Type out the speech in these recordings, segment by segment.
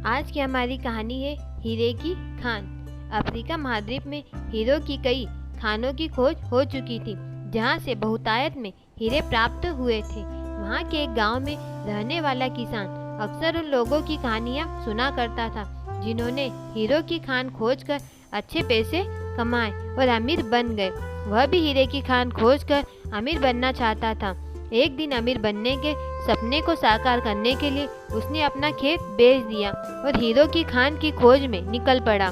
आज की हमारी कहानी है हीरे की खान। अफ्रीका महाद्वीप में हीरो की कई खानों की खोज हो चुकी थी, जहां से बहुतायत में हीरे प्राप्त हुए थे। वहां के एक गांव में रहने वाला किसान अक्सर उन लोगों की कहानियां सुना करता था जिन्होंने हीरो की खान खोजकर अच्छे पैसे कमाए और अमीर बन गए। वह भी हीरे की खान खोजकर अमीर बनना चाहता था। एक दिन अमीर बनने के सपने को साकार करने के लिए उसने अपना खेत बेच दिया और हीरो की खान की खोज में निकल पड़ा।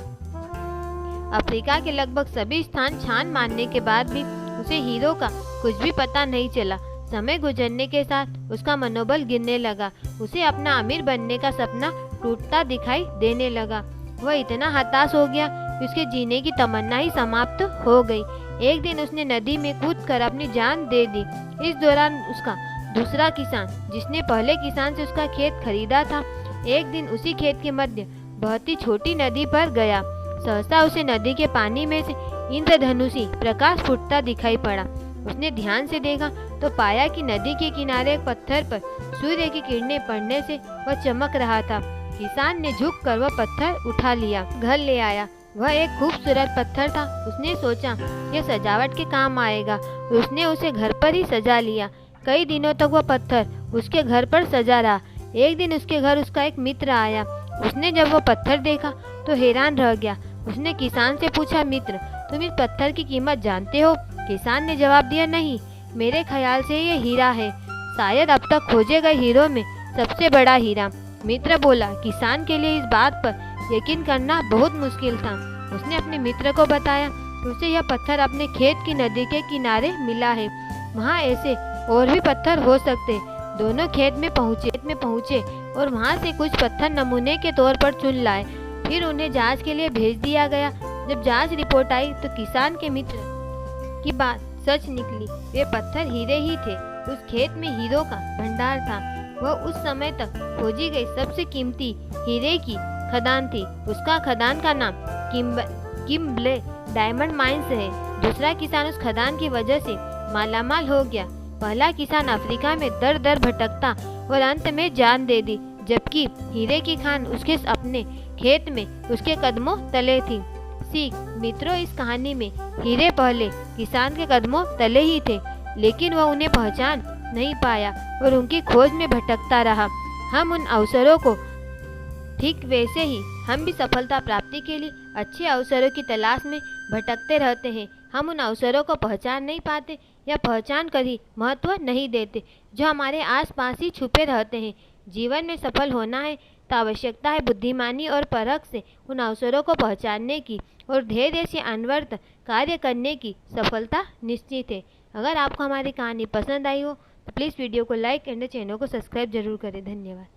अफ्रीका के लगभग सभी स्थान छान मारने के बाद भी उसे हीरो का कुछ भी पता नहीं चला। समय गुजरने के साथ उसका मनोबल गिरने लगा। उसे अपना अमीर बनने का सपना टूटता दिखाई देने लगा। वह इतना हताश हो गया कि उसके जीने की तमन्ना ही समाप्त हो गई। एक दिन उसने नदी में कूदकर अपनी जान दे दी। इस दौरान उसका दूसरा किसान, जिसने पहले किसान से उसका खेत खरीदा था, एक दिन उसी खेत के मध्य बहती छोटी नदी पर गया। सहसा उसे नदी के पानी में से इंद्रधनुषी प्रकाश फूटता दिखाई पड़ा। उसने ध्यान से देखा तो पाया कि नदी के किनारे एक पत्थर पर सूर्य की किरणें पड़ने से वह चमक रहा था। किसान ने झुककर वह पत्थर उठा लिया, घर ले आया। वह एक खूबसूरत पत्थर था। उसने सोचा यह सजावट के काम आएगा। उसने उसे घर पर ही सजा लिया। कई दिनों तक वह पत्थर उसके घर पर सजा रहा। एक दिन उसके घर उसका एक मित्र आया। उसने जब वह पत्थर देखा तो हैरान रह गया। उसने किसान से पूछा, मित्र, तुम इस पत्थर की कीमत जानते हो? किसान ने जवाब दिया, नहीं, मेरे ख्याल से ये हीरा है, शायद अब तक खोजे गए हीरो में सबसे बड़ा हीरा। मित्र बोला, किसान के लिए इस बात पर यकीन करना बहुत मुश्किल था। उसने अपने मित्र को बताया कि उसे यह पत्थर अपने खेत की नदी के किनारे मिला है। वहाँ ऐसे और भी पत्थर हो सकते। दोनों खेत में पहुँचे और वहाँ से कुछ पत्थर नमूने के तौर पर चुन लाए। फिर उन्हें जांच के लिए भेज दिया गया। जब जांच रिपोर्ट आई तो किसान के मित्र की बात सच निकली। वे पत्थर हीरे ही थे। उस खेत में हीरो का भंडार था। वह उस समय तक खोजी गई सबसे कीमती हीरे की खदान थी। उसका खदान का नाम किम्बले डायमंड माइंस है। दूसरा किसान उस खदान की वजह से मालामाल हो गया। पहला किसान अफ्रीका में दर दर भटकता और अंत में जान दे दी, जबकि हीरे की खान उसके अपने खेत में उसके कदमों तले थी। सीख, मित्रों, इस कहानी में हीरे पहले किसान के कदमों तले ही थे, लेकिन वह उन्हें पहचान नहीं पाया और उनकी खोज में भटकता रहा। हम उन अवसरों को ठीक वैसे ही हम भी सफलता प्राप्ति के लिए अच्छे अवसरों की तलाश में भटकते रहते हैं। हम उन अवसरों को पहचान नहीं पाते या पहचान कर ही महत्व नहीं देते जो हमारे आसपास ही छुपे रहते हैं। जीवन में सफल होना है तो आवश्यकता है बुद्धिमानी और परख से उन अवसरों को पहचानने की और धैर्य से अनवरत कार्य करने की। सफलता निश्चित है। अगर आपको हमारी कहानी पसंद आई हो तो प्लीज़ वीडियो को लाइक एंड चैनल को सब्सक्राइब जरूर करें। धन्यवाद।